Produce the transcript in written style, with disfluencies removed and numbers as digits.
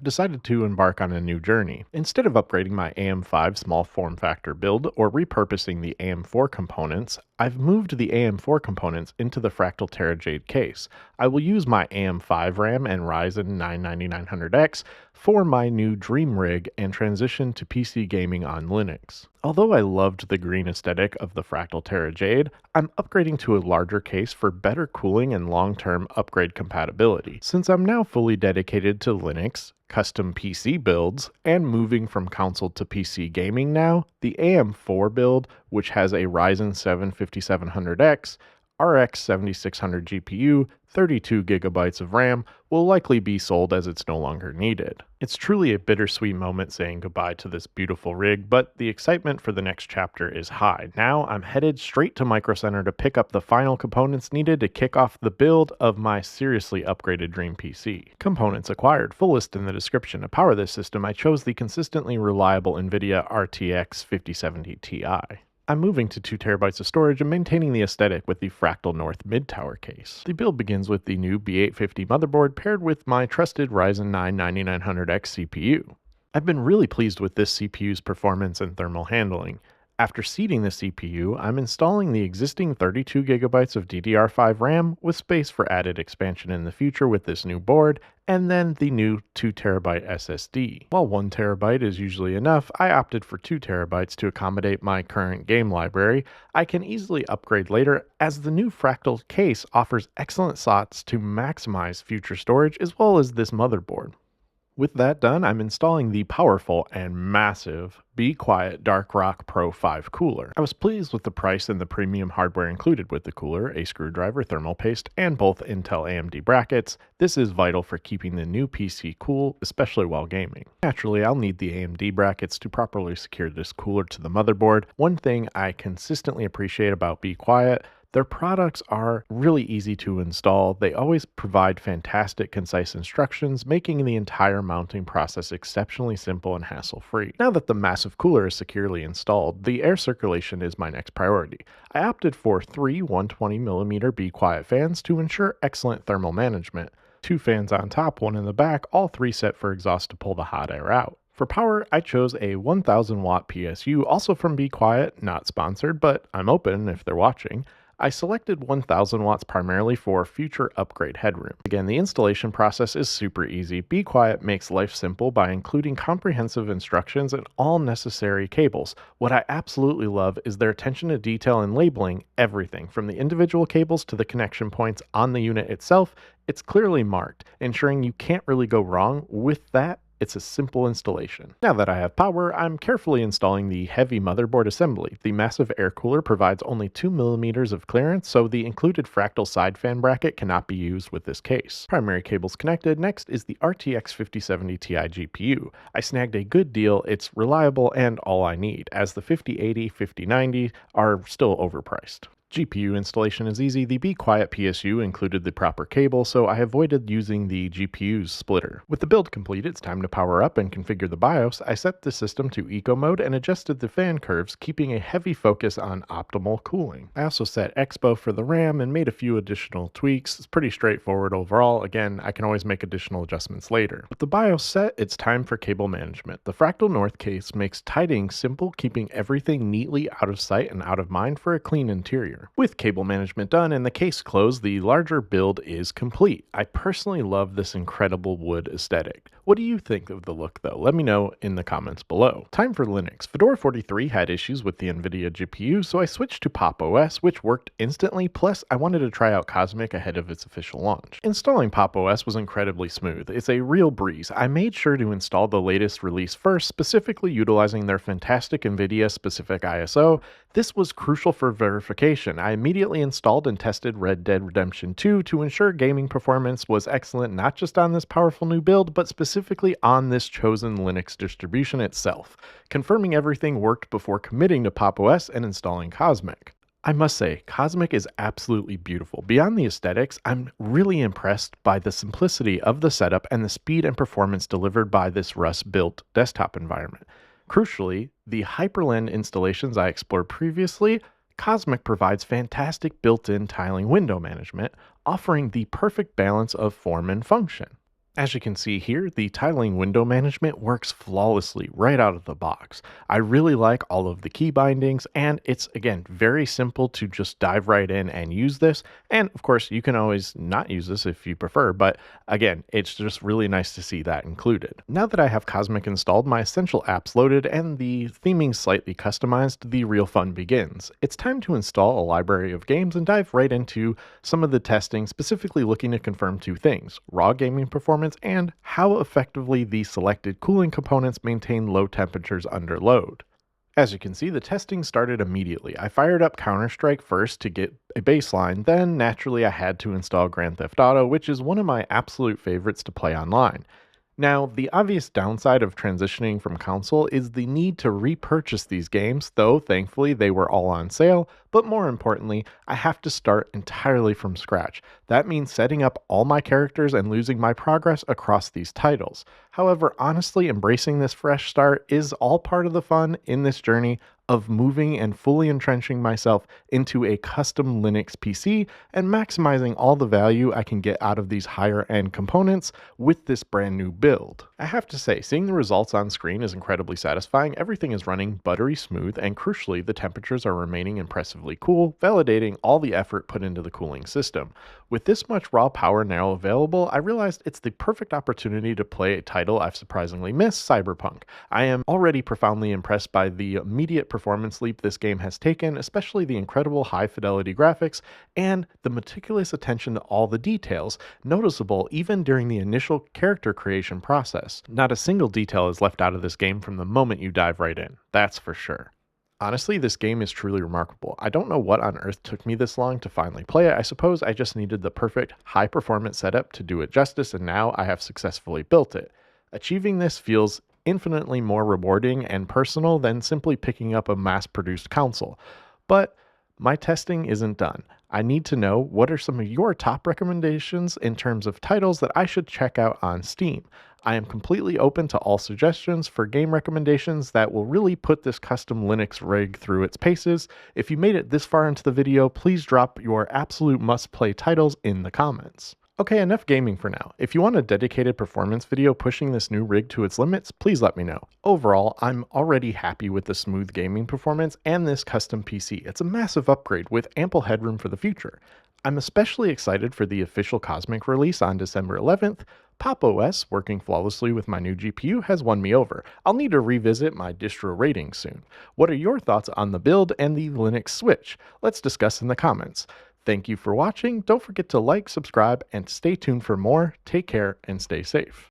I've decided to embark on a new journey. Instead of upgrading my AM5 small form factor build or repurposing the AM4 components, I've moved the AM4 components into the Fractal TerraJade case. I will use my AM5 RAM and Ryzen 9 9900X for my new dream rig and transition to PC gaming on Linux. Although I loved the green aesthetic of the Fractal TerraJade, I'm upgrading to a larger case for better cooling and long-term upgrade compatibility. Since I'm now fully dedicated to Linux, custom PC builds, and moving from console to PC gaming now, the AM4 build, which has a Ryzen 7 5700X, RX 7600 GPU, 32 gigabytes of RAM, will likely be sold as it's no longer needed. It's truly a bittersweet moment saying goodbye to this beautiful rig, but the excitement for the next chapter is high. Now I'm headed straight to Micro Center to pick up the final components needed to kick off the build of my seriously upgraded dream PC. Components acquired, full list in the description. To power this system, I chose the consistently reliable NVIDIA RTX 5070 Ti. I'm moving to 2 terabytes of storage and maintaining the aesthetic with the Fractal North mid-tower case. The build begins with the new B850 motherboard paired with my trusted Ryzen 9 9900X CPU. I've been really pleased with this CPU's performance and thermal handling. After seating the CPU, I'm installing the existing 32 gigabytes of DDR5 RAM with space for added expansion in the future with this new board, and then the new 2 terabyte SSD. While 1 terabyte is usually enough, I opted for 2 terabytes to accommodate my current game library. I can easily upgrade later as the new Fractal case offers excellent slots to maximize future storage as well as this motherboard. With that done, I'm installing the powerful and massive Be Quiet Dark Rock Pro 5 cooler. I was pleased with the price and the premium hardware included with the cooler, a screwdriver, thermal paste, and both Intel AMD brackets. This is vital for keeping the new PC cool, especially while gaming. Naturally, I'll need the AMD brackets to properly secure this cooler to the motherboard. One thing I consistently appreciate about Be Quiet: their products are really easy to install. They always provide fantastic, concise instructions, making the entire mounting process exceptionally simple and hassle-free. Now that the massive cooler is securely installed, the air circulation is my next priority. I opted for 3 120mm Be Quiet fans to ensure excellent thermal management. 2 fans on top, 1 in the back, all 3 set for exhaust to pull the hot air out. For power, I chose a 1000 watt PSU, also from Be Quiet, not sponsored, but I'm open if they're watching. I selected 1000 watts primarily for future upgrade headroom. Again, the installation process is super easy. Be Quiet makes life simple by including comprehensive instructions and all necessary cables. What I absolutely love is their attention to detail in labeling everything, from the individual cables to the connection points on the unit itself. It's clearly marked, ensuring you can't really go wrong with that. It's a simple installation. Now that I have power, I'm carefully installing the heavy motherboard assembly. The massive air cooler provides only 2mm of clearance, so the included Fractal side fan bracket cannot be used with this case. Primary cables connected. Next is the RTX 5070 Ti GPU. I snagged a good deal, it's reliable and all I need, as the 5080, 5090 are still overpriced. GPU installation is easy. The Be Quiet PSU included the proper cable, so I avoided using the GPU's splitter. With the build complete, it's time to power up and configure the BIOS. I set the system to eco mode and adjusted the fan curves, keeping a heavy focus on optimal cooling. I also set Expo for the RAM and made a few additional tweaks. It's pretty straightforward overall. Again, I can always make additional adjustments later. With the BIOS set, it's time for cable management. The Fractal North case makes tidying simple, keeping everything neatly out of sight and out of mind for a clean interior. With cable management done and the case closed, the larger build is complete. I personally love this incredible wood aesthetic. What do you think of the look though? Let me know in the comments below. Time for Linux. Fedora 43 had issues with the NVIDIA GPU, so I switched to Pop! OS, which worked instantly, plus I wanted to try out Cosmic ahead of its official launch. Installing Pop! OS was incredibly smooth. It's a real breeze. I made sure to install the latest release first, specifically utilizing their fantastic NVIDIA specific ISO. This was crucial for verification. I immediately installed and tested Red Dead Redemption 2 to ensure gaming performance was excellent, not just on this powerful new build, but specifically on this chosen Linux distribution itself, confirming everything worked before committing to Pop! OS and installing Cosmic. I must say, Cosmic is absolutely beautiful. Beyond the aesthetics, I'm really impressed by the simplicity of the setup and the speed and performance delivered by this Rust-built desktop environment. Crucially, the Hyperland installations I explored previously, Cosmic provides fantastic built-in tiling window management, offering the perfect balance of form and function. As you can see here, the tiling window management works flawlessly right out of the box. I really like all of the key bindings, and it's again very simple to just dive right in and use this. And of course, you can always not use this if you prefer, but again, it's just really nice to see that included. Now that I have Cosmic installed, my essential apps loaded, and the theming slightly customized, the real fun begins. It's time to install a library of games and dive right into some of the testing, specifically looking to confirm two things: raw gaming performance and how effectively the selected cooling components maintain low temperatures under load. As you can see, the testing started immediately. I fired up Counter-Strike first to get a baseline, then naturally I had to install Grand Theft Auto, which is one of my absolute favorites to play online. Now, the obvious downside of transitioning from console is the need to repurchase these games, though thankfully they were all on sale, but more importantly, I have to start entirely from scratch. That means setting up all my characters and losing my progress across these titles. However, honestly, embracing this fresh start is all part of the fun in this journey of moving and fully entrenching myself into a custom Linux PC and maximizing all the value I can get out of these higher end components with this brand new build. I have to say, seeing the results on screen is incredibly satisfying. Everything is running buttery smooth, and crucially, the temperatures are remaining impressively cool, validating all the effort put into the cooling system. With this much raw power now available, I realized it's the perfect opportunity to play a title I've surprisingly missed: Cyberpunk. I am already profoundly impressed by the immediate performance leap this game has taken, especially the incredible high fidelity graphics and the meticulous attention to all the details, noticeable even during the initial character creation process. Not a single detail is left out of this game from the moment you dive right in, that's for sure. Honestly, this game is truly remarkable. I don't know what on earth took me this long to finally play it. I suppose I just needed the perfect high performance setup to do it justice, and now I have successfully built it. Achieving this feels infinitely more rewarding and personal than simply picking up a mass produced console. But my testing isn't done. I need to know, what are some of your top recommendations in terms of titles that I should check out on Steam? I am completely open to all suggestions for game recommendations that will really put this custom Linux rig through its paces. If you made it this far into the video, please drop your absolute must-play titles in the comments. Okay, enough gaming for now. If you want a dedicated performance video pushing this new rig to its limits, please let me know. Overall, I'm already happy with the smooth gaming performance and this custom PC. It's a massive upgrade with ample headroom for the future. I'm especially excited for the official Cosmic release on December 11th. Pop! OS working flawlessly with my new GPU has won me over. I'll need to revisit my distro ratings soon. What are your thoughts on the build and the Linux switch? Let's discuss in the comments. Thank you for watching. Don't forget to like, subscribe, and stay tuned for more. Take care and stay safe.